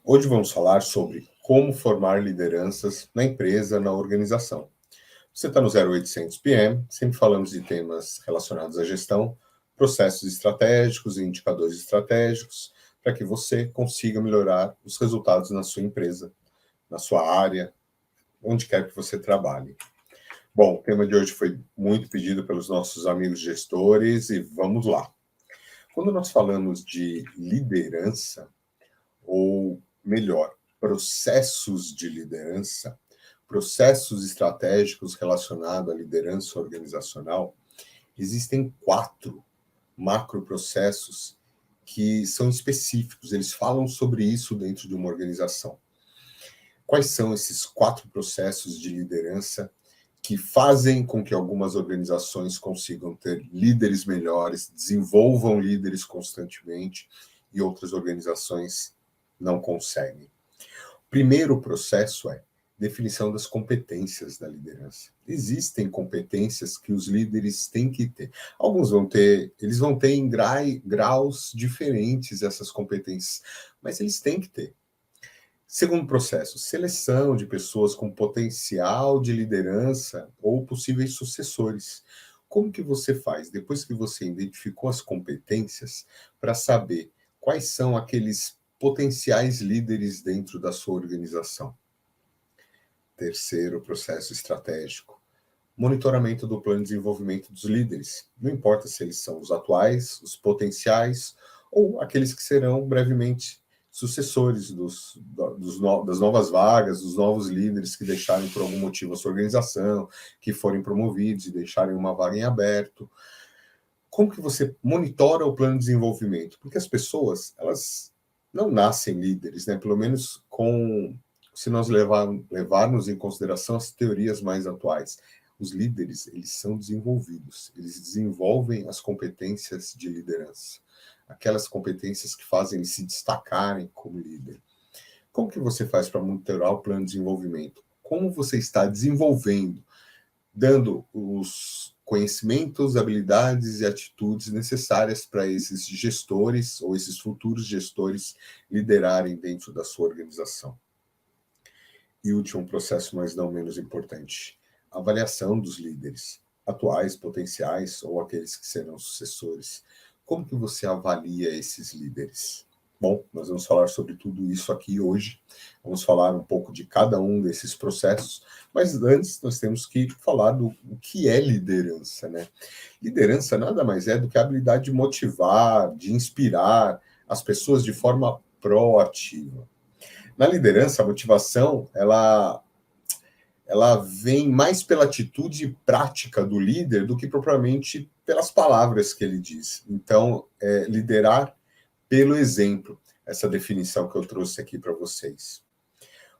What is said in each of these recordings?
Hoje vamos falar sobre como formar lideranças na empresa, na organização. Você está no 0800 PM, sempre falamos de temas relacionados à gestão, processos estratégicos e indicadores estratégicos, para que você consiga melhorar os resultados na sua empresa, na sua área, onde quer que você trabalhe. Bom, o tema de hoje foi muito pedido pelos nossos amigos gestores e vamos lá. Quando nós falamos de liderança, ou melhor, processos de liderança, processos estratégicos relacionados à liderança organizacional, existem 4 macroprocessos que são específicos, eles falam sobre isso dentro de uma organização. Quais são esses 4 processos de liderança que fazem com que algumas organizações consigam ter líderes melhores, desenvolvam líderes constantemente e outras organizações não conseguem? O primeiro processo é definição das competências da liderança. Existem competências que os líderes têm que ter. Alguns eles vão ter em graus diferentes essas competências, mas eles têm que ter. Segundo processo, seleção de pessoas com potencial de liderança ou possíveis sucessores. Como que você faz, depois que você identificou as competências, para saber quais são aqueles potenciais líderes dentro da sua organização? Terceiro processo estratégico, monitoramento do plano de desenvolvimento dos líderes. Não importa se eles são os atuais, os potenciais, ou aqueles que serão brevemente sucessores das novas vagas, dos novos líderes que deixarem por algum motivo a sua organização, que forem promovidos e deixarem uma vaga em aberto. Como que você monitora o plano de desenvolvimento? Porque as pessoas, elas não nascem líderes, né? Pelo menos se nós levarmos em consideração as teorias mais atuais. Os líderes, eles são desenvolvidos, eles desenvolvem as competências de liderança, aquelas competências que fazem eles se destacarem como líder. Como que você faz para monitorar o plano de desenvolvimento? Como você está desenvolvendo, dando os conhecimentos, habilidades e atitudes necessárias para esses gestores ou esses futuros gestores liderarem dentro da sua organização? E último processo, mas não menos importante, avaliação dos líderes, atuais, potenciais ou aqueles que serão sucessores. Como que você avalia esses líderes? Bom, nós vamos falar sobre tudo isso aqui hoje. Vamos falar um pouco de cada um desses processos, mas antes nós temos que falar do que é liderança, né? Liderança nada mais é do que a habilidade de motivar, de inspirar as pessoas de forma proativa. Na liderança, a motivação, ela vem mais pela atitude prática do líder do que propriamente pelas palavras que ele diz. Então, liderar pelo exemplo, essa definição que eu trouxe aqui para vocês.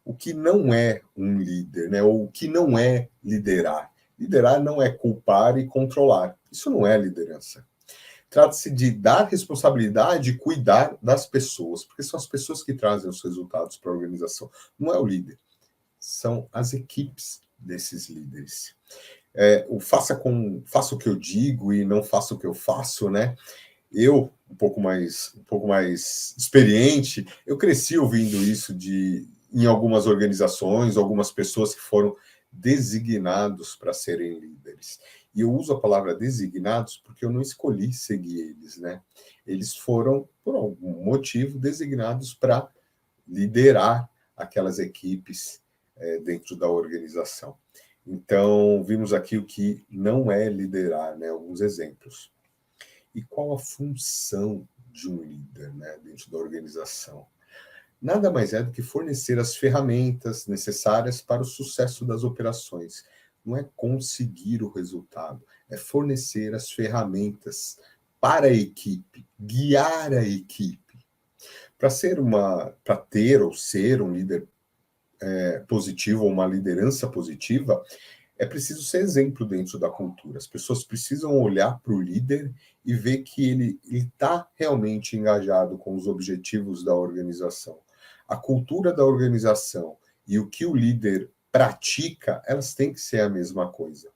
O que não é um líder, né? Ou o que não é liderar? Liderar não é culpar e controlar. Isso não é liderança. Trata-se de dar responsabilidade e cuidar das pessoas, porque são as pessoas que trazem os resultados para a organização. Não é o líder, são as equipes desses líderes. Faça o que eu digo e não faça o que eu faço, né? Eu, um pouco mais experiente, eu cresci ouvindo isso em algumas organizações, algumas pessoas que foram designados para serem líderes. E eu uso a palavra designados porque eu não escolhi seguir eles, né? Eles foram, por algum motivo, designados para liderar aquelas equipes dentro da organização. Então, vimos aqui o que não é liderar, né? Alguns exemplos. E qual a função de um líder, né, dentro da organização? Nada mais é do que fornecer as ferramentas necessárias para o sucesso das operações. Não é conseguir o resultado, é fornecer as ferramentas para a equipe, guiar a equipe. Para ter ou ser um líder positivo ou uma liderança positiva, é preciso ser exemplo dentro da cultura. As pessoas precisam olhar para o líder e ver que ele está realmente engajado com os objetivos da organização. A cultura da organização e o que o líder pratica, elas têm que ser a mesma coisa.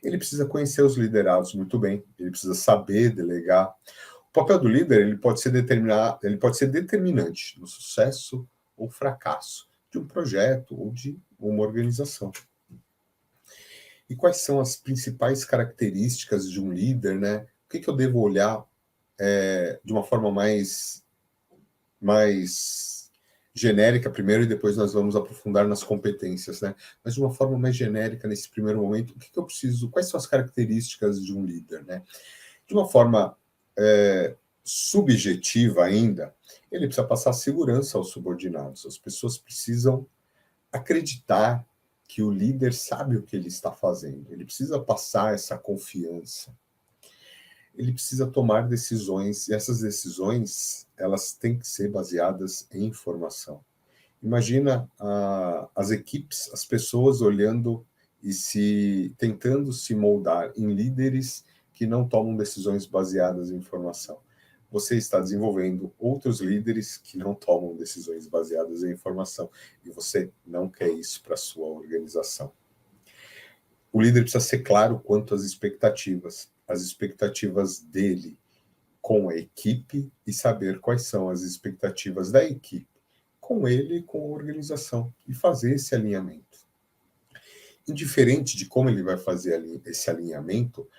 Ele precisa conhecer os liderados muito bem, ele precisa saber delegar. O papel do líder ele pode ser determinante no sucesso ou fracasso de um projeto ou de uma organização. E quais são as principais características de um líder, né? O que eu devo olhar de uma forma mais genérica primeiro e depois nós vamos aprofundar nas competências, né? Mas de uma forma mais genérica nesse primeiro momento, o que eu preciso? Quais são as características de um líder, né? De uma forma subjetiva ainda, ele precisa passar segurança aos subordinados. As pessoas precisam acreditar que o líder sabe o que ele está fazendo. Ele precisa passar essa confiança. Ele precisa tomar decisões, e essas decisões, elas têm que ser baseadas em informação. Imagina as equipes, as pessoas olhando e tentando se moldar em líderes que não tomam decisões baseadas em informação. Você está desenvolvendo outros líderes que não tomam decisões baseadas em informação, e você não quer isso para a sua organização. O líder precisa ser claro quanto às expectativas dele com a equipe e saber quais são as expectativas da equipe com ele e com a organização e fazer esse alinhamento. Indiferente de como ele vai fazer esse alinhamento,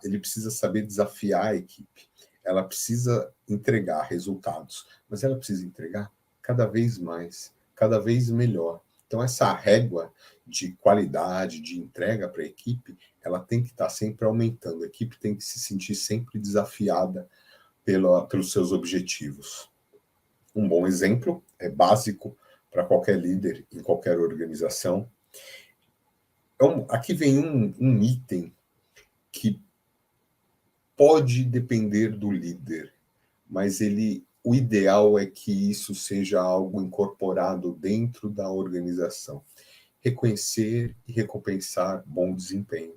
ele precisa saber desafiar a equipe. Ela precisa entregar resultados, mas ela precisa entregar cada vez mais, cada vez melhor. Então, essa régua de qualidade, de entrega para a equipe, ela tem que estar sempre aumentando. A equipe tem que se sentir sempre desafiada pelos seus objetivos. Um bom exemplo, é básico para qualquer líder em qualquer organização. Então, aqui vem um item que pode depender do líder, mas o ideal é que isso seja algo incorporado dentro da organização. Reconhecer e recompensar bom desempenho.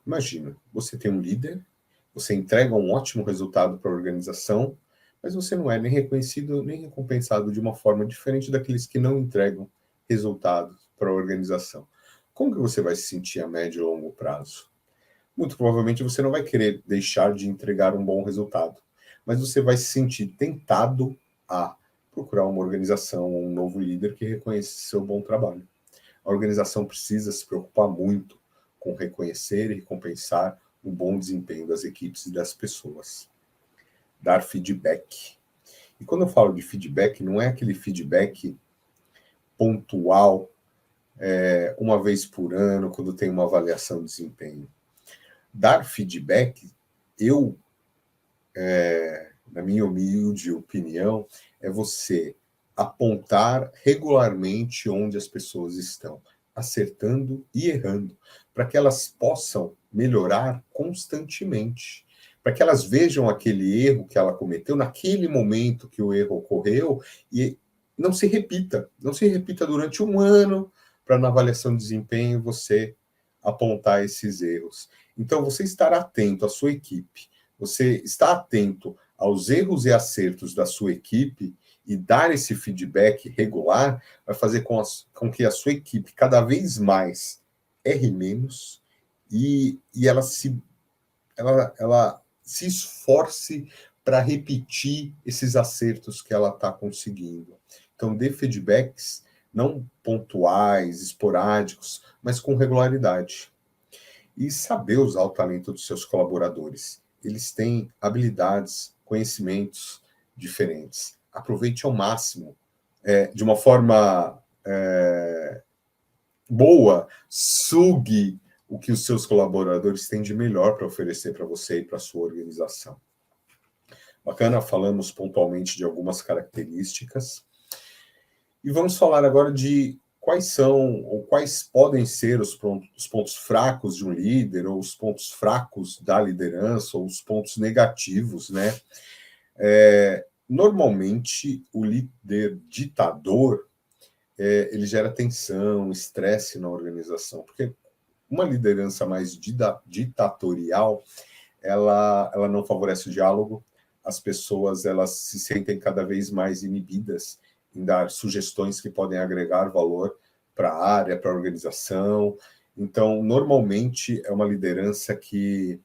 Imagina, você tem um líder, você entrega um ótimo resultado para a organização, mas você não é nem reconhecido nem recompensado de uma forma diferente daqueles que não entregam resultados para a organização. Como que você vai se sentir a médio e longo prazo? Muito provavelmente você não vai querer deixar de entregar um bom resultado, mas você vai se sentir tentado a procurar uma organização ou um novo líder que reconheça seu bom trabalho. A organização precisa se preocupar muito com reconhecer e recompensar o bom desempenho das equipes e das pessoas. Dar feedback. E quando eu falo de feedback, não é aquele feedback pontual, uma vez por ano, quando tem uma avaliação de desempenho. Dar feedback, na minha humilde opinião, é você apontar regularmente onde as pessoas estão, acertando e errando, para que elas possam melhorar constantemente, para que elas vejam aquele erro que ela cometeu naquele momento que o erro ocorreu e não se repita durante um ano, para na avaliação de desempenho você apontar esses erros. Então, você estar atento à sua equipe, você estar atento aos erros e acertos da sua equipe e dar esse feedback regular vai fazer com que a sua equipe cada vez mais erre menos e ela se esforce para repetir esses acertos que ela está conseguindo. Então, dê feedbacks não pontuais, esporádicos, mas com regularidade. E saber usar o talento dos seus colaboradores. Eles têm habilidades, conhecimentos diferentes. Aproveite ao máximo, de uma forma boa, sugue o que os seus colaboradores têm de melhor para oferecer para você e para a sua organização. Bacana, falamos pontualmente de algumas características. E vamos falar agora de quais são ou quais podem ser os pontos fracos de um líder, ou os pontos fracos da liderança, ou os pontos negativos, né? Normalmente, o líder ditador, ele gera tensão, estresse na organização, porque uma liderança mais ditatorial, ela não favorece o diálogo, as pessoas elas se sentem cada vez mais inibidas em dar sugestões que podem agregar valor para a área, para a organização. Então, normalmente, é uma liderança que,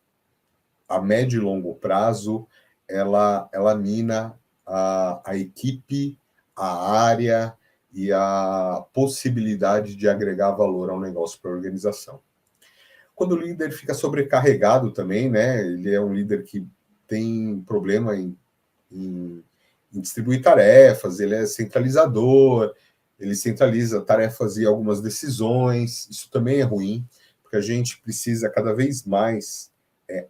a médio e longo prazo, ela mina a equipe a área e a possibilidade de agregar valor ao negócio para a organização. Quando o líder fica sobrecarregado também, né? Ele é um líder que tem problema em distribuir tarefas, ele é centralizador, ele centraliza tarefas e algumas decisões. Isso também é ruim, porque a gente precisa cada vez mais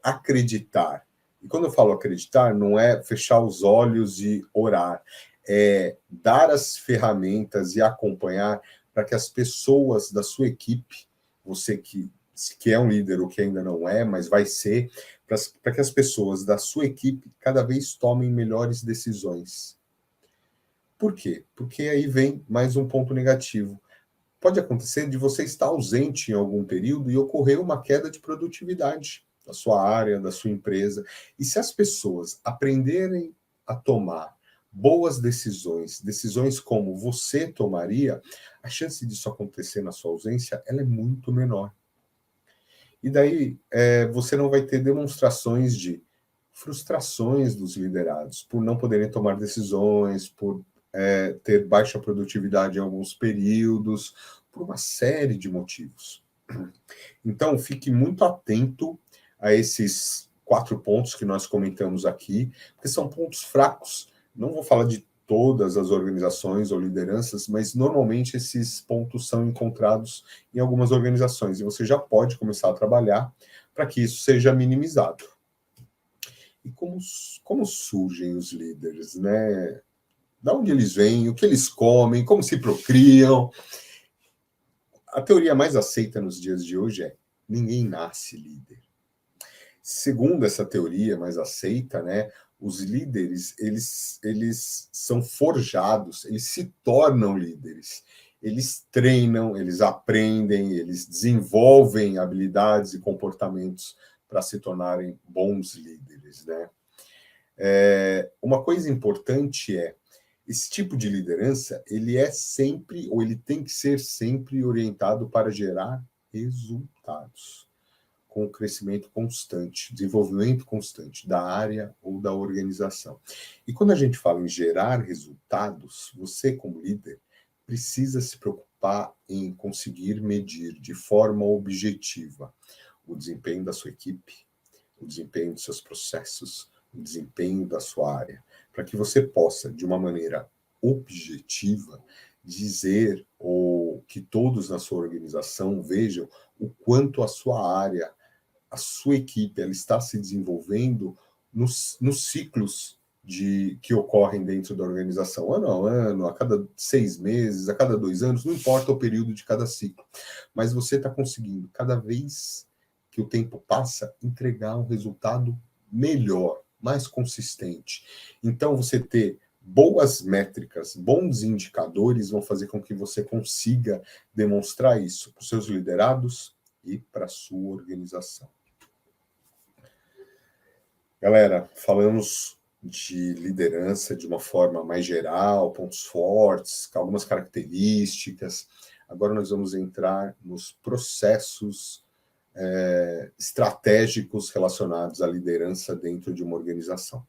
acreditar. E quando eu falo acreditar, não é fechar os olhos e orar, é dar as ferramentas e acompanhar para que as pessoas da sua equipe, você que é um líder ou que ainda não é, mas vai ser, para que as pessoas da sua equipe cada vez tomem melhores decisões. Por quê? Porque aí vem mais um ponto negativo. Pode acontecer de você estar ausente em algum período e ocorrer uma queda de produtividade da sua área, da sua empresa. E se as pessoas aprenderem a tomar boas decisões, decisões como você tomaria, a chance disso acontecer na sua ausência ela é muito menor. E daí você não vai ter demonstrações de frustrações dos liderados por não poderem tomar decisões, por ter baixa produtividade em alguns períodos, por uma série de motivos. Então, fique muito atento a esses 4 pontos que nós comentamos aqui, porque são pontos fracos. Não vou falar de todas as organizações ou lideranças, mas normalmente esses pontos são encontrados em algumas organizações e você já pode começar a trabalhar para que isso seja minimizado. E como surgem os líderes, né? Da onde eles vêm, o que eles comem, como se procriam. A teoria mais aceita nos dias de hoje é: ninguém nasce líder. Segundo essa teoria mais aceita, né, os líderes eles são forjados, eles se tornam líderes. Eles treinam, eles aprendem, eles desenvolvem habilidades e comportamentos para se tornarem bons líderes, né? Uma coisa importante é esse tipo de liderança, ele é sempre, ou ele tem que ser sempre orientado para gerar resultados, com crescimento constante, desenvolvimento constante da área ou da organização. E quando a gente fala em gerar resultados, você como líder precisa se preocupar em conseguir medir de forma objetiva o desempenho da sua equipe, o desempenho dos seus processos, o desempenho da sua área, para que você possa, de uma maneira objetiva, dizer ou que todos na sua organização vejam o quanto a sua área, a sua equipe, ela está se desenvolvendo nos ciclos que ocorrem dentro da organização, ano a ano, a cada 6 meses, a cada 2 anos, não importa o período de cada ciclo, mas você está conseguindo, cada vez que o tempo passa, entregar um resultado melhor, mais consistente. Então, você ter boas métricas, bons indicadores vão fazer com que você consiga demonstrar isso para os seus liderados e para a sua organização. Galera, falamos de liderança de uma forma mais geral, pontos fortes, algumas características. Agora nós vamos entrar nos processos estratégicos relacionados à liderança dentro de uma organização.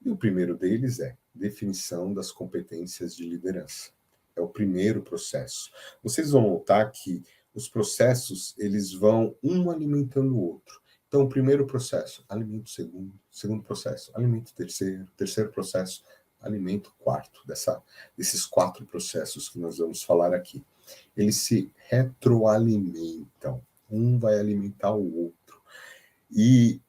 E o primeiro deles é definição das competências de liderança. É o primeiro processo. Vocês vão notar que os processos, eles vão um alimentando o outro. Então, o primeiro processo, alimento o segundo processo, alimento o terceiro processo, alimento o quarto, desses 4 processos que nós vamos falar aqui. Eles se retroalimentam. Um vai alimentar o outro. E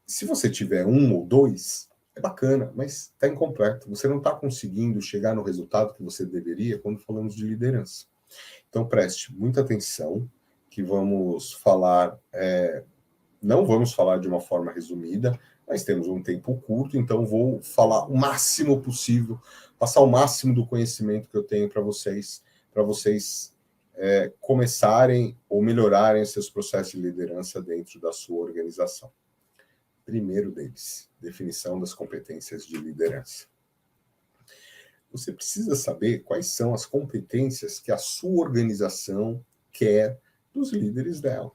se você tiver um ou dois, é bacana, mas está incompleto. Você não está conseguindo chegar no resultado que você deveria quando falamos de liderança. Então, preste muita atenção, que vamos falar, não vamos falar de uma forma resumida, mas temos um tempo curto, então vou falar o máximo possível, passar o máximo do conhecimento que eu tenho para vocês começarem ou melhorarem seus processos de liderança dentro da sua organização. Primeiro deles, definição das competências de liderança. Você precisa saber quais são as competências que a sua organização quer dos líderes dela.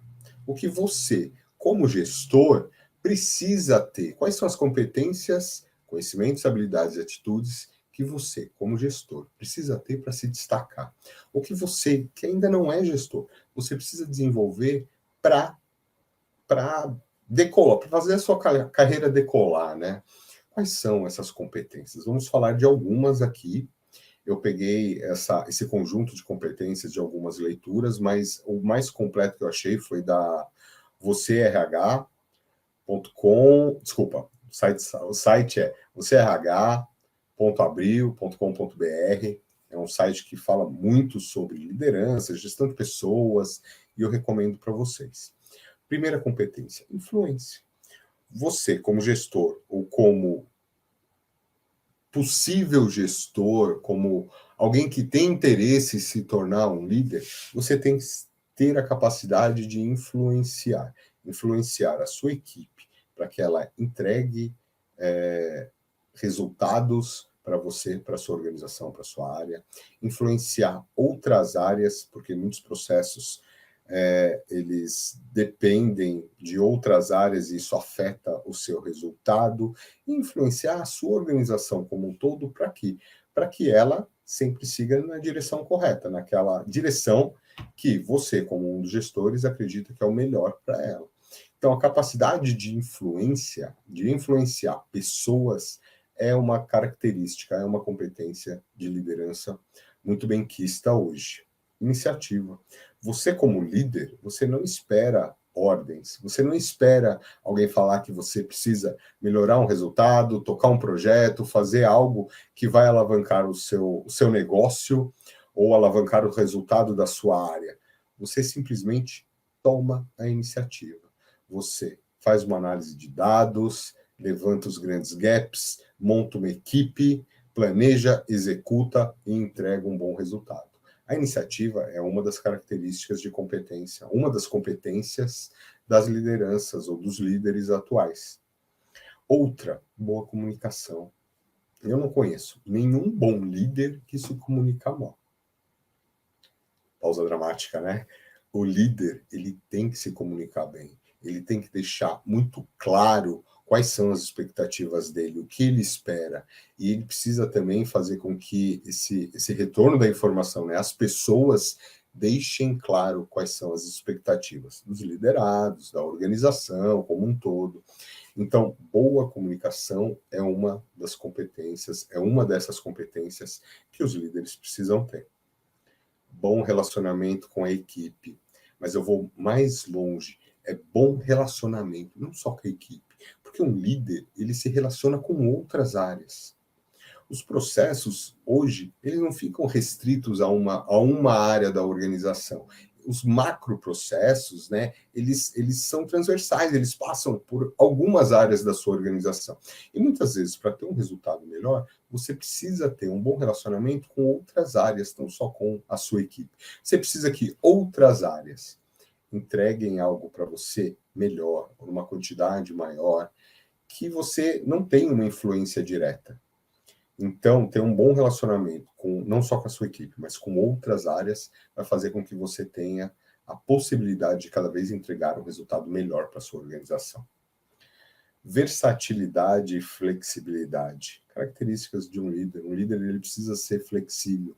O que você, como gestor, precisa ter. Quais são as competências, conhecimentos, habilidades e atitudes que você, como gestor, precisa ter para se destacar. O que você, que ainda não é gestor, você precisa desenvolver para decolar, para fazer a sua carreira decolar, né? Quais são essas competências? Vamos falar de algumas aqui. Eu peguei esse conjunto de competências de algumas leituras, mas o mais completo que eu achei foi da vocêrh.com, desculpa, o site é vocêrh.abril.com.br. É um site que fala muito sobre liderança, gestão de pessoas, e eu recomendo para vocês. Primeira competência, influência. Você, como gestor, ou como possível gestor, como alguém que tem interesse em se tornar um líder, você tem que ter a capacidade de influenciar a sua equipe para que ela entregue resultados para você, para a sua organização, para a sua área, influenciar outras áreas, porque muitos processos eles dependem de outras áreas e isso afeta o seu resultado, e influenciar a sua organização como um todo para quê? Para que ela sempre siga na direção correta, naquela direção que você, como um dos gestores, acredita que é o melhor para ela. Então, a capacidade de influenciar pessoas é uma característica, é uma competência de liderança muito bem quista hoje. Iniciativa. Você, como líder, você não espera ordens, você não espera alguém falar que você precisa melhorar um resultado, tocar um projeto, fazer algo que vai alavancar o seu negócio ou alavancar o resultado da sua área. Você simplesmente toma a iniciativa. Você faz uma análise de dados, levanta os grandes gaps, monta uma equipe, planeja, executa e entrega um bom resultado. A iniciativa é uma das características de competência, uma das competências das lideranças ou dos líderes atuais. Outra, boa comunicação. Eu não conheço nenhum bom líder que se comunica mal. Pausa dramática, né? O líder, ele tem que se comunicar bem. Ele tem que deixar muito claro quais são as expectativas dele, o que ele espera. E ele precisa também fazer com que esse retorno da informação, né, as pessoas deixem claro quais são as expectativas dos liderados, da organização como um todo. Então, boa comunicação é uma das competências, é uma dessas competências que os líderes precisam ter. Bom relacionamento com a equipe. Mas eu vou mais longe. É bom relacionamento, não só com a equipe. Porque um líder, ele se relaciona com outras áreas. Os processos, hoje, eles não ficam restritos a uma área da organização. Os macroprocessos, né, eles são transversais, eles passam por algumas áreas da sua organização. E muitas vezes, para ter um resultado melhor, você precisa ter um bom relacionamento com outras áreas, não só com a sua equipe. Você precisa que outras áreas entreguem algo para você melhor, numa quantidade maior, que você não tem uma influência direta. Então, ter um bom relacionamento não só com a sua equipe, mas com outras áreas, vai fazer com que você tenha a possibilidade de cada vez entregar um resultado melhor para a sua organização. Versatilidade e flexibilidade. Características de um líder. Um líder, ele precisa ser flexível.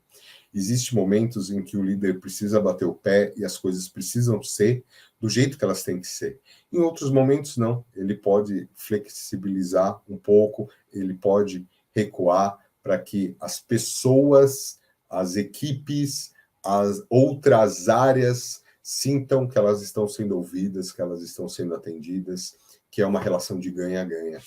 Existem momentos em que o líder precisa bater o pé e as coisas precisam ser do jeito que elas têm que ser. Em outros momentos, não. Ele pode flexibilizar um pouco, ele pode recuar para que as pessoas, as equipes, as outras áreas sintam que elas estão sendo ouvidas, que elas estão sendo atendidas, que é uma relação de ganha-ganha.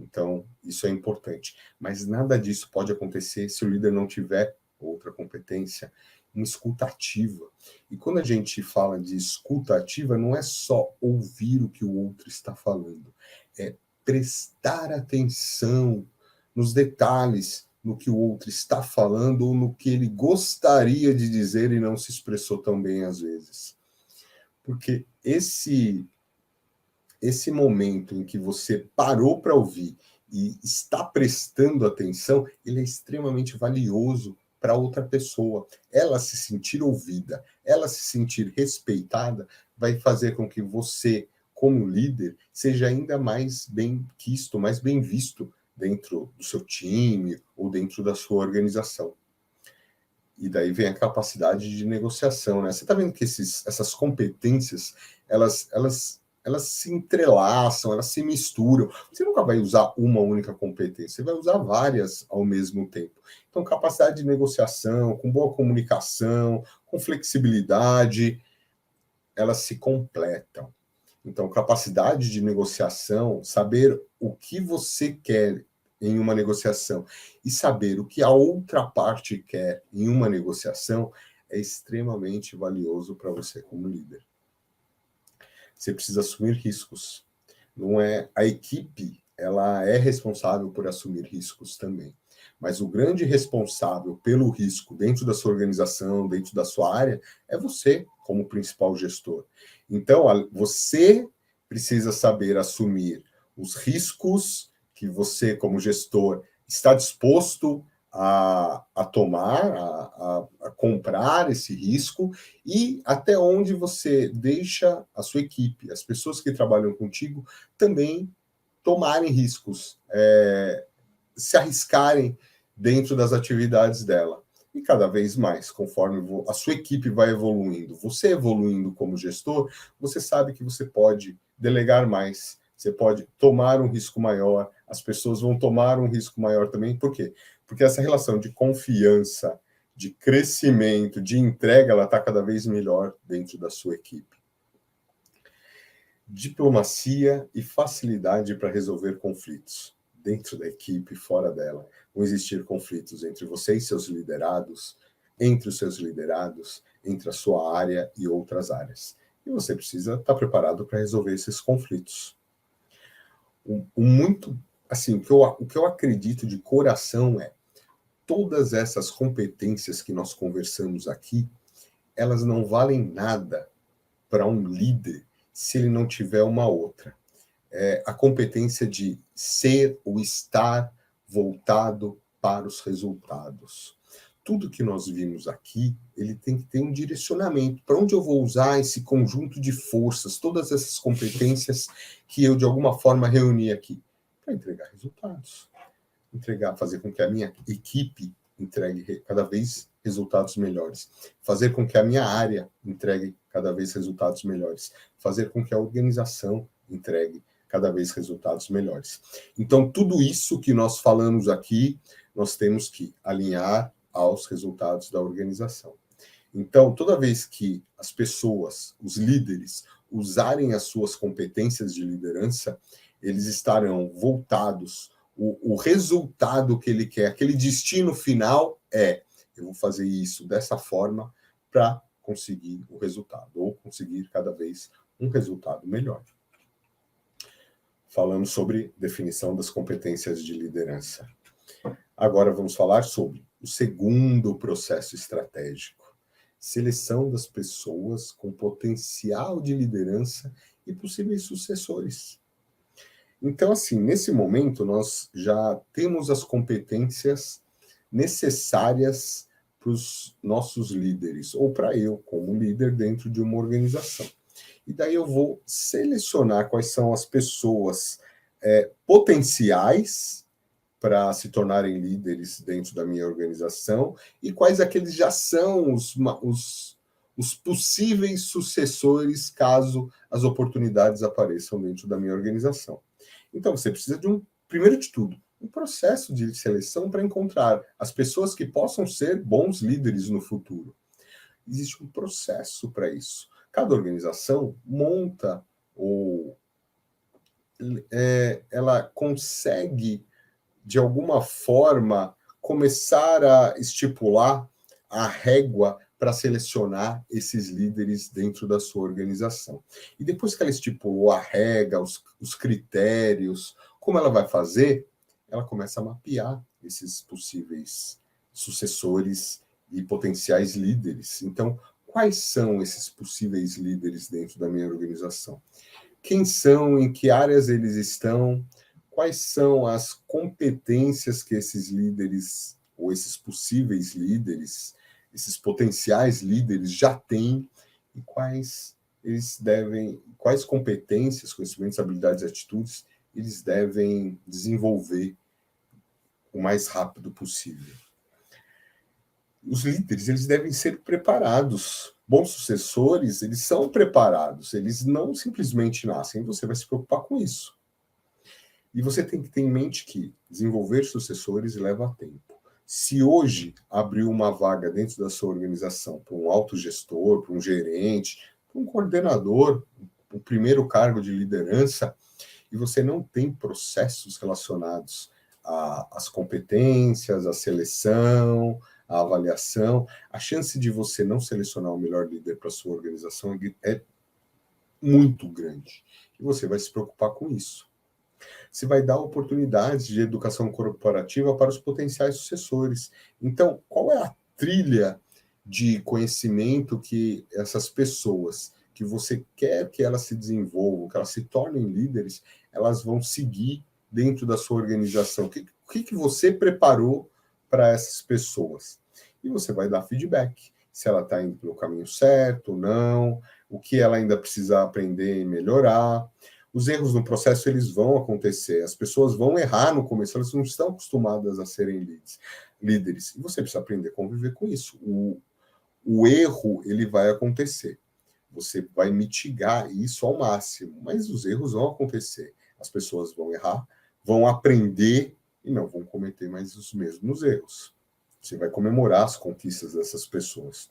Então, isso é importante. Mas nada disso pode acontecer se o líder não tiver outra competência, uma escuta ativa. E quando a gente fala de escuta ativa, não é só ouvir o que o outro está falando, é prestar atenção nos detalhes, no que o outro está falando ou no que ele gostaria de dizer e não se expressou tão bem às vezes. Porque esse momento em que você parou para ouvir e está prestando atenção, ele é extremamente valioso para outra pessoa. Ela se sentir ouvida, ela se sentir respeitada, vai fazer com que você, como líder, seja ainda mais bem quisto, mais bem visto dentro do seu time ou dentro da sua organização. E daí vem a capacidade de negociação, né? Você está vendo que essas competências, elas se entrelaçam, elas se misturam. Você nunca vai usar uma única competência, você vai usar várias ao mesmo tempo. Então, capacidade de negociação, com boa comunicação, com flexibilidade, elas se completam. Então, capacidade de negociação, saber o que você quer em uma negociação e saber o que a outra parte quer em uma negociação é extremamente valioso para você como líder. Você precisa assumir riscos. Não é a equipe, ela é responsável por assumir riscos também. Mas o grande responsável pelo risco dentro da sua organização, dentro da sua área, é você, como principal gestor. Então, você precisa saber assumir os riscos que você, como gestor, está disposto a tomar, a comprar esse risco, e até onde você deixa a sua equipe, as pessoas que trabalham contigo, também tomarem riscos, se arriscarem dentro das atividades dela. E cada vez mais, conforme a sua equipe vai evoluindo, você evoluindo como gestor, você sabe que você pode delegar mais, você pode tomar um risco maior, as pessoas vão tomar um risco maior também. Por quê? Porque essa relação de confiança, de crescimento, de entrega, ela está cada vez melhor dentro da sua equipe. Diplomacia e facilidade para resolver conflitos dentro da equipe e fora dela. Vão existir conflitos entre você e seus liderados, entre os seus liderados, entre a sua área e outras áreas. E você precisa estar preparado para resolver esses conflitos. Muito, assim, o que eu acredito de coração é todas essas competências que nós conversamos aqui, elas não valem nada para um líder se ele não tiver uma outra. A competência de ser ou estar voltado para os resultados. Tudo que nós vimos aqui, ele tem que ter um direcionamento. Para onde eu vou usar esse conjunto de forças, todas essas competências que eu, de alguma forma, reuni aqui? Para entregar resultados. Fazer com que a minha equipe entregue cada vez resultados melhores. Fazer com que a minha área entregue cada vez resultados melhores. Fazer com que a organização entregue cada vez resultados melhores. Então, tudo isso que nós falamos aqui, nós temos que alinhar aos resultados da organização. Então, toda vez que as pessoas, os líderes, usarem as suas competências de liderança, eles estarão voltados. O resultado que ele quer, aquele destino final eu vou fazer isso dessa forma para conseguir o resultado, ou conseguir cada vez um resultado melhor. Falamos sobre definição das competências de liderança. Agora vamos falar sobre o segundo processo estratégico. Seleção das pessoas com potencial de liderança e possíveis sucessores. Então, assim, nesse momento, nós já temos as competências necessárias para os nossos líderes, ou para eu, como líder dentro de uma organização. E daí eu vou selecionar quais são as pessoas potenciais para se tornarem líderes dentro da minha organização e quais aqueles já são os possíveis sucessores caso as oportunidades apareçam dentro da minha organização. Então, você precisa primeiro de tudo, um processo de seleção para encontrar as pessoas que possam ser bons líderes no futuro. Existe um processo para isso. Cada organização monta ou ela consegue, de alguma forma, começar a estipular a régua para selecionar esses líderes dentro da sua organização. E depois que ela estipulou a regra, os critérios, como ela vai fazer, ela começa a mapear esses possíveis sucessores e potenciais líderes. Então, quais são esses possíveis líderes dentro da minha organização? Quem são, em que áreas eles estão, quais são as competências que esses líderes, ou esses possíveis líderes, esses potenciais líderes já têm, e quais competências, conhecimentos, habilidades e atitudes eles devem desenvolver o mais rápido possível. Os líderes, eles devem ser preparados. Bons sucessores, eles são preparados, eles não simplesmente nascem, você vai se preocupar com isso. E você tem que ter em mente que desenvolver sucessores leva tempo. Se hoje abriu uma vaga dentro da sua organização para um autogestor, para um gerente, para um coordenador, o primeiro cargo de liderança, e você não tem processos relacionados às competências, à seleção, à avaliação, a chance de você não selecionar o melhor líder para a sua organização é muito grande. E você vai se preocupar com isso. Você vai dar oportunidades de educação corporativa para os potenciais sucessores. Então, qual é a trilha de conhecimento que essas pessoas que você quer que elas se desenvolvam, que elas se tornem líderes, elas vão seguir dentro da sua organização? O que você preparou para essas pessoas? E você vai dar feedback, se ela está indo pelo caminho certo ou não, o que ela ainda precisa aprender e melhorar. Os erros no processo, eles vão acontecer, as pessoas vão errar no começo, elas não estão acostumadas a serem líderes, e você precisa aprender a conviver com isso. O erro, ele vai acontecer, você vai mitigar isso ao máximo, mas os erros vão acontecer, as pessoas vão errar, vão aprender e não vão cometer mais os mesmos erros. Você vai comemorar as conquistas dessas pessoas.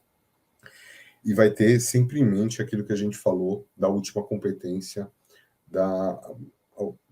E vai ter sempre em mente aquilo que a gente falou da última competência,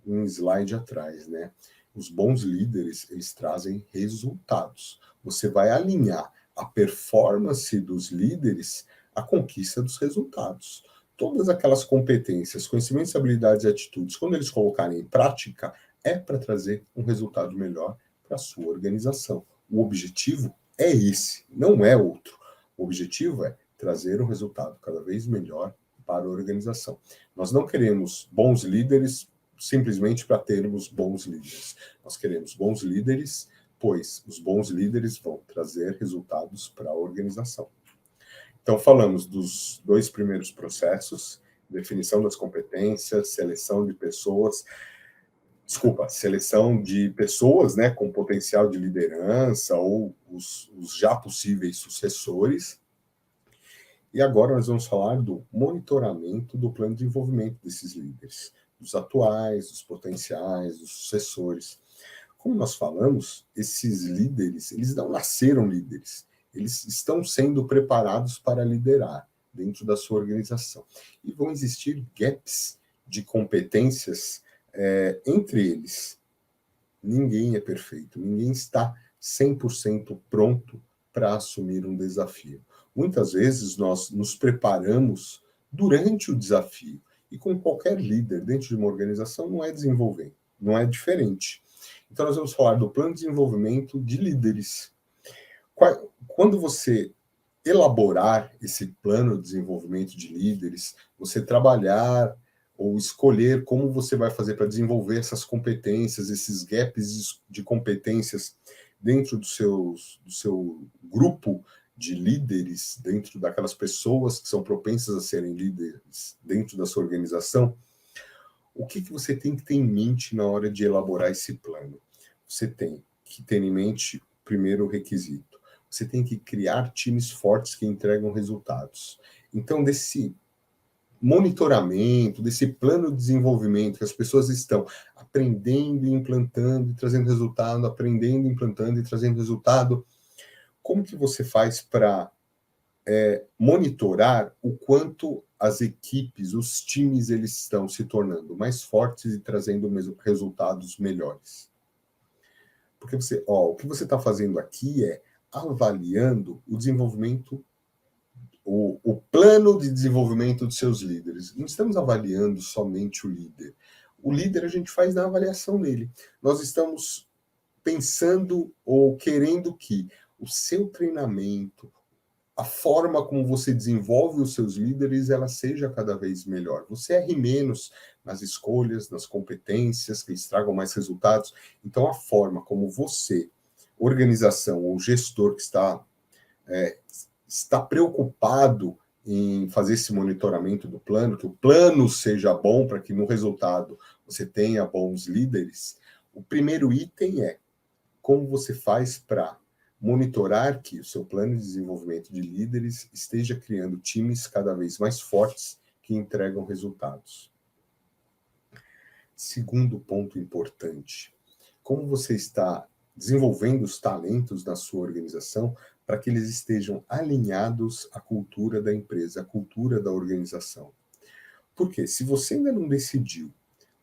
um slide atrás, né? Os bons líderes, eles trazem resultados. Você vai alinhar a performance dos líderes à conquista dos resultados. Todas aquelas competências, conhecimentos, habilidades e atitudes, quando eles colocarem em prática, é para trazer um resultado melhor para a sua organização. O objetivo é esse, não é outro. O objetivo é trazer um resultado cada vez melhor para a organização. Nós não queremos bons líderes simplesmente para termos bons líderes. Nós queremos bons líderes, pois os bons líderes vão trazer resultados para a organização. Então, falamos dos 2 primeiros processos, definição das competências, seleção de pessoas, né, com potencial de liderança ou os já possíveis sucessores. E agora nós vamos falar do monitoramento do plano de desenvolvimento desses líderes, dos atuais, dos potenciais, dos sucessores. Como nós falamos, esses líderes, eles não nasceram líderes, eles estão sendo preparados para liderar dentro da sua organização. E vão existir gaps de competências entre eles. Ninguém é perfeito, ninguém está 100% pronto para assumir um desafio. Muitas vezes nós nos preparamos durante o desafio, e com qualquer líder dentro de uma organização não é desenvolvendo, não é diferente. Então nós vamos falar do plano de desenvolvimento de líderes. Quando você elaborar esse plano de desenvolvimento de líderes, você trabalhar ou escolher como você vai fazer para desenvolver essas competências, esses gaps de competências dentro do seu grupo de líderes, dentro daquelas pessoas que são propensas a serem líderes dentro da sua organização, o que você tem que ter em mente na hora de elaborar esse plano? Você tem que ter em mente o primeiro requisito. Você tem que criar times fortes que entregam resultados. Então, desse monitoramento, desse plano de desenvolvimento, que as pessoas estão aprendendo e implantando e trazendo resultado, aprendendo, implantando e trazendo resultado, como que você faz para monitorar o quanto as equipes, os times, eles estão se tornando mais fortes e trazendo resultados melhores? Porque o que você está fazendo aqui é avaliando o desenvolvimento, o plano de desenvolvimento dos seus líderes. Não estamos avaliando somente o líder. O líder a gente faz na avaliação dele. Nós estamos pensando ou querendo que o seu treinamento, a forma como você desenvolve os seus líderes, ela seja cada vez melhor. Você erre menos nas escolhas, nas competências, que eles tragam mais resultados. Então, a forma como você, organização ou gestor que está preocupado em fazer esse monitoramento do plano, que o plano seja bom para que no resultado você tenha bons líderes, o primeiro item é Como você faz para monitorar que o seu plano de desenvolvimento de líderes esteja criando times cada vez mais fortes que entregam resultados? Segundo ponto importante, como você está desenvolvendo os talentos da sua organização para que eles estejam alinhados à cultura da empresa, à cultura da organização. Porque se você ainda não decidiu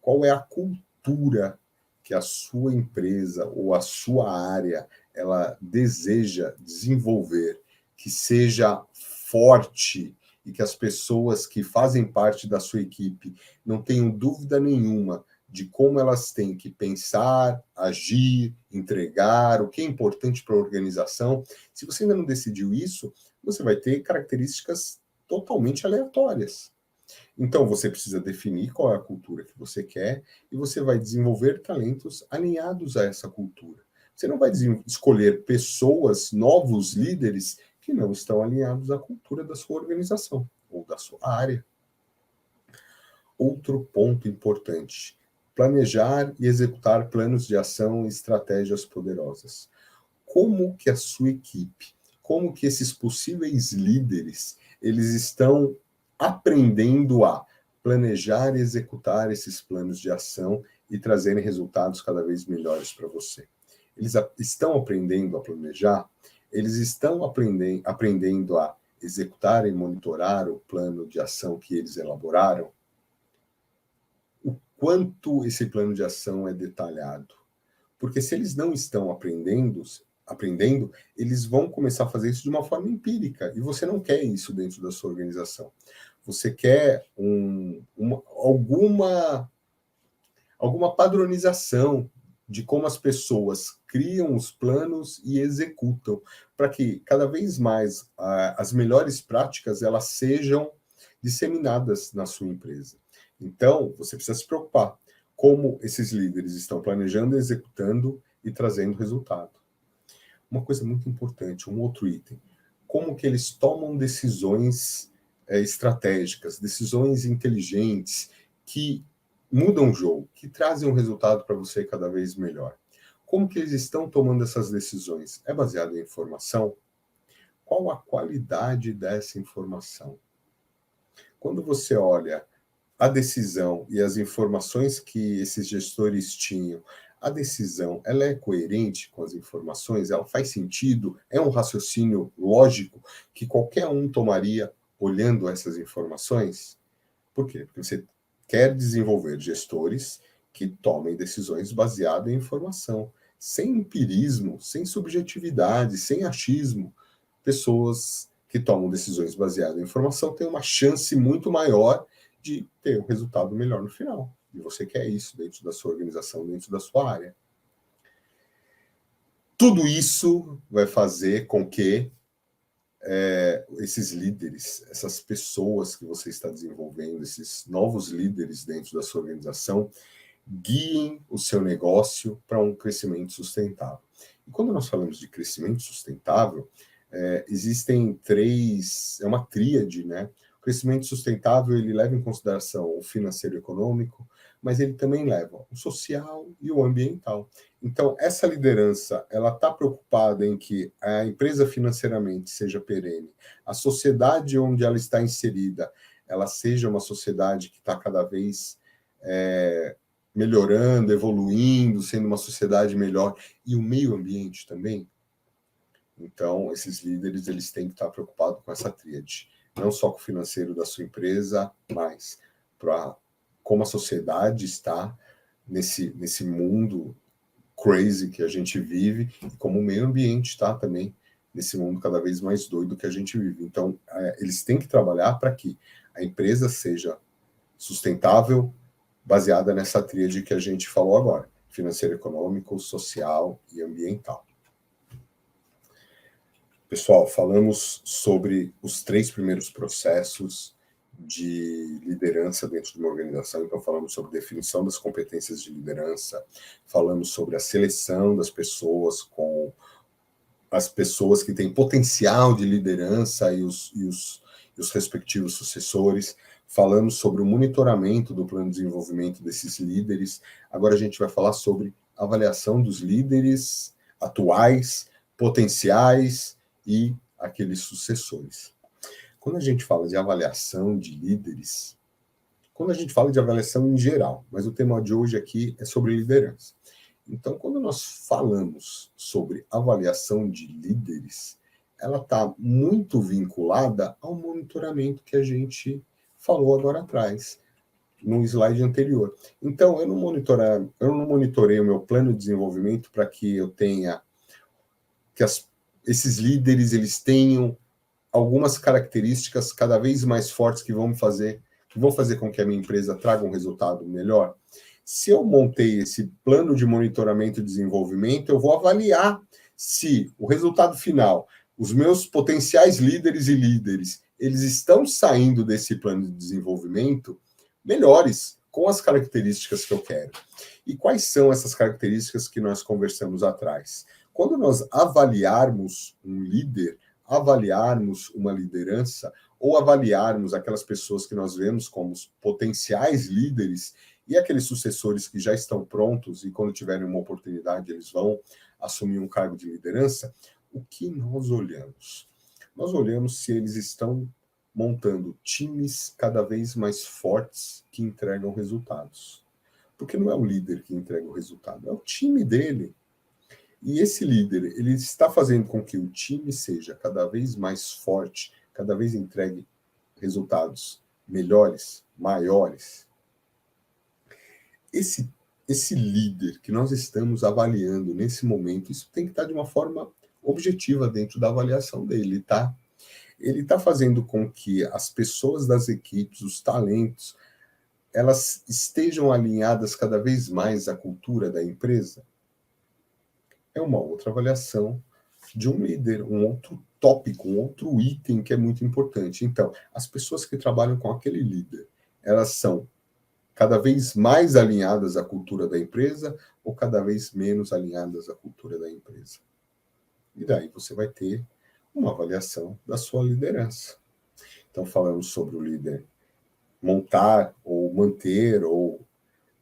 qual é a cultura que a sua empresa ou a sua área ela deseja desenvolver, que seja forte e que as pessoas que fazem parte da sua equipe não tenham dúvida nenhuma de como elas têm que pensar, agir, entregar, o que é importante para a organização. Se você ainda não decidiu isso, você vai ter características totalmente aleatórias. Então, você precisa definir qual é a cultura que você quer e você vai desenvolver talentos alinhados a essa cultura. Você não vai escolher pessoas, novos líderes, que não estão alinhados à cultura da sua organização ou da sua área. Outro ponto importante: planejar e executar planos de ação e estratégias poderosas. Como que a sua equipe, como que esses possíveis líderes, eles estão aprendendo a planejar e executar esses planos de ação e trazerem resultados cada vez melhores para você? Eles estão aprendendo a planejar? Eles estão aprendendo a executar e monitorar o plano de ação que eles elaboraram? O quanto esse plano de ação é detalhado? Porque se eles não estão aprendendo, eles vão começar a fazer isso de uma forma empírica, e você não quer isso dentro da sua organização. Você quer alguma padronização de como as pessoas criam os planos e executam, para que cada vez mais as melhores práticas elas sejam disseminadas na sua empresa. Então, você precisa se preocupar como esses líderes estão planejando, executando e trazendo resultado. Uma coisa muito importante, um outro item, como que eles tomam decisões estratégicas, decisões inteligentes, que mudam o jogo, que trazem um resultado para você cada vez melhor. Como que eles estão tomando essas decisões? É baseado em informação? Qual a qualidade dessa informação? Quando você olha a decisão e as informações que esses gestores tinham, a decisão, ela é coerente com as informações? Ela faz sentido? É um raciocínio lógico que qualquer um tomaria olhando essas informações? Por quê? Porque você quer desenvolver gestores que tomem decisões baseadas em informação, sem empirismo, sem subjetividade, sem achismo. Pessoas que tomam decisões baseadas em informação têm uma chance muito maior de ter um resultado melhor no final. E você quer isso dentro da sua organização, dentro da sua área. Tudo isso vai fazer com que esses líderes, essas pessoas que você está desenvolvendo, esses novos líderes dentro da sua organização, guiem o seu negócio para um crescimento sustentável. E quando nós falamos de crescimento sustentável, existem três, é uma tríade, né? O crescimento sustentável, ele leva em consideração o financeiro e econômico, mas ele também leva o social e o ambiental. Então, essa liderança, ela está preocupada em que a empresa financeiramente seja perene, a sociedade onde ela está inserida, ela seja uma sociedade que está cada vez melhorando, evoluindo, sendo uma sociedade melhor, e o meio ambiente também. Então, esses líderes, eles têm que estar preocupados com essa tríade. Não só com o financeiro da sua empresa, mas para como a sociedade está nesse mundo crazy que a gente vive, e como o meio ambiente está também nesse mundo cada vez mais doido que a gente vive. Então, eles têm que trabalhar para que a empresa seja sustentável, baseada nessa tríade que a gente falou agora: financeiro, econômico, social e ambiental. Pessoal, falamos sobre os 3 primeiros processos de liderança dentro de uma organização. Então, falamos sobre definição das competências de liderança, falamos sobre a seleção das pessoas, com as pessoas que têm potencial de liderança e os respectivos sucessores. Falamos sobre o monitoramento do plano de desenvolvimento desses líderes. Agora a gente vai falar sobre avaliação dos líderes, atuais, potenciais e aqueles sucessores. Quando a gente fala de avaliação de líderes, quando a gente fala de avaliação em geral, mas o tema de hoje aqui é sobre liderança. Então, quando nós falamos sobre avaliação de líderes, ela está muito vinculada ao monitoramento que a gente falou agora atrás, no slide anterior. Então, eu não monitorei o meu plano de desenvolvimento para que eu tenha que esses líderes eles tenham algumas características cada vez mais fortes que vão fazer com que a minha empresa traga um resultado melhor. Se eu montei esse plano de monitoramento e desenvolvimento, eu vou avaliar se o resultado final, os meus potenciais líderes e líderes, eles estão saindo desse plano de desenvolvimento melhores, com as características que eu quero. E quais são essas características que nós conversamos atrás? Quando nós avaliarmos um líder, avaliarmos uma liderança, ou avaliarmos aquelas pessoas que nós vemos como potenciais líderes e aqueles sucessores que já estão prontos e quando tiverem uma oportunidade eles vão assumir um cargo de liderança, o que nós olhamos? Nós olhamos se eles estão montando times cada vez mais fortes que entregam resultados. Porque não é o líder que entrega o resultado, é o time dele. E esse líder, ele está fazendo com que o time seja cada vez mais forte, cada vez entregue resultados melhores, maiores. Esse líder que nós estamos avaliando nesse momento, isso tem que estar de uma forma objetiva dentro da avaliação dele, tá? Ele está fazendo com que as pessoas das equipes, os talentos, elas estejam alinhadas cada vez mais à cultura da empresa? É uma outra avaliação de um líder, um outro tópico, um outro item que é muito importante. Então, as pessoas que trabalham com aquele líder, elas são cada vez mais alinhadas à cultura da empresa ou cada vez menos alinhadas à cultura da empresa? E daí você vai ter uma avaliação da sua liderança. Então, falamos sobre o líder montar ou manter ou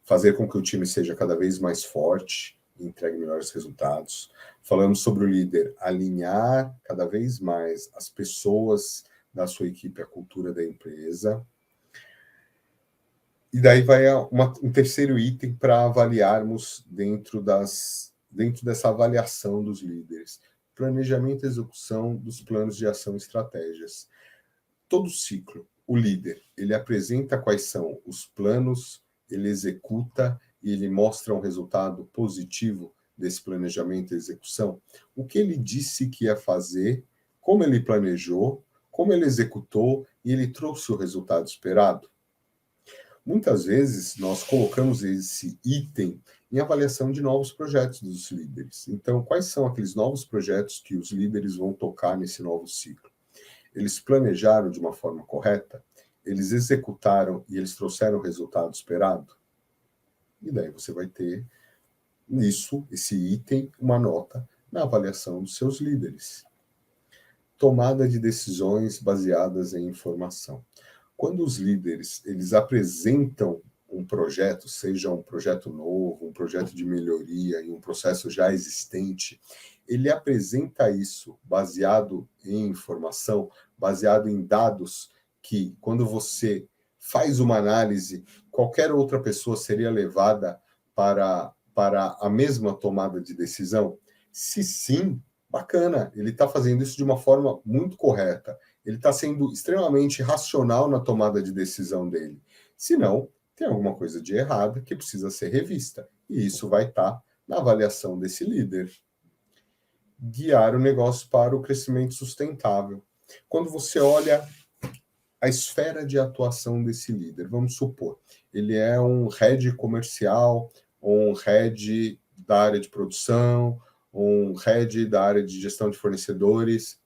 fazer com que o time seja cada vez mais forte e entregue melhores resultados. Falamos sobre o líder alinhar cada vez mais as pessoas da sua equipe à cultura da empresa. E daí vai um terceiro item para avaliarmos dentro dessa avaliação dos líderes. Planejamento e execução dos planos de ação e estratégias. Todo ciclo, o líder, ele apresenta quais são os planos, ele executa e ele mostra um resultado positivo desse planejamento e execução. O que ele disse que ia fazer, como ele planejou, como ele executou e ele trouxe o resultado esperado. Muitas vezes nós colocamos esse item em avaliação de novos projetos dos líderes. Então, quais são aqueles novos projetos que os líderes vão tocar nesse novo ciclo? Eles planejaram de uma forma correta? Eles executaram e eles trouxeram o resultado esperado? E daí você vai ter nisso, esse item, uma nota na avaliação dos seus líderes. Tomada de decisões baseadas em informação. Quando os líderes eles apresentam um projeto, seja um projeto novo, um projeto de melhoria em um processo já existente, ele apresenta isso baseado em informação, baseado em dados que, quando você faz uma análise, qualquer outra pessoa seria levada para a mesma tomada de decisão? Se sim, bacana, ele está fazendo isso de uma forma muito correta. Ele está sendo extremamente racional na tomada de decisão dele. Se não, tem alguma coisa de errada que precisa ser revista. E isso vai estar na avaliação desse líder. Guiar o negócio para o crescimento sustentável. Quando você olha a esfera de atuação desse líder, vamos supor, ele é um head comercial, ou um head da área de produção, ou um head da área de gestão de fornecedores.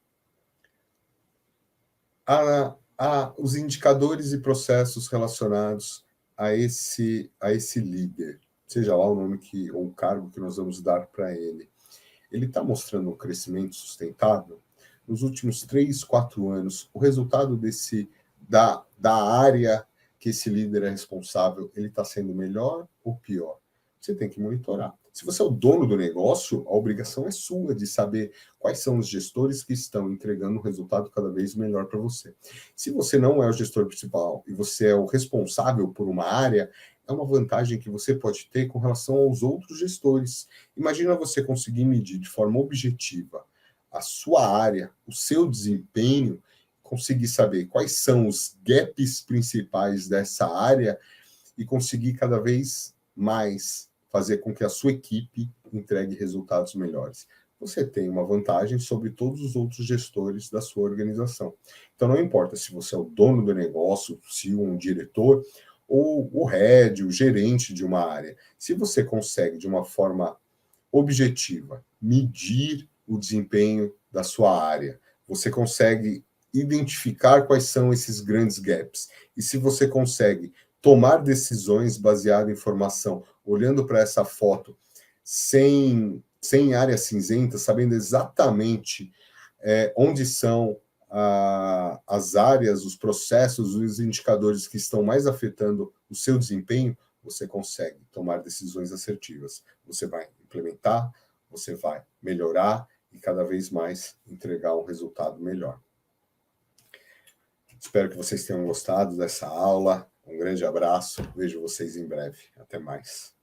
Os indicadores e processos relacionados a esse líder, seja lá o nome ou o cargo que nós vamos dar para ele. Ele está mostrando um crescimento sustentável? Nos últimos 3, 4 anos, o resultado da área que esse líder é responsável, ele está sendo melhor ou pior? Você tem que monitorar. Se você é o dono do negócio, a obrigação é sua de saber quais são os gestores que estão entregando um resultado cada vez melhor para você. Se você não é o gestor principal e você é o responsável por uma área, é uma vantagem que você pode ter com relação aos outros gestores. Imagina você conseguir medir de forma objetiva a sua área, o seu desempenho, conseguir saber quais são os gaps principais dessa área e conseguir cada vez mais fazer com que a sua equipe entregue resultados melhores. Você tem uma vantagem sobre todos os outros gestores da sua organização. Então, não importa se você é o dono do negócio, se um diretor, ou o head, o gerente de uma área. Se você consegue, de uma forma objetiva, medir o desempenho da sua área, você consegue identificar quais são esses grandes gaps. E se você consegue tomar decisões baseadas em informação, olhando para essa foto sem área cinzenta, sabendo exatamente onde são as áreas, os processos, os indicadores que estão mais afetando o seu desempenho, você consegue tomar decisões assertivas. Você vai implementar, você vai melhorar e cada vez mais entregar um resultado melhor. Espero que vocês tenham gostado dessa aula. Um grande abraço. Vejo vocês em breve. Até mais.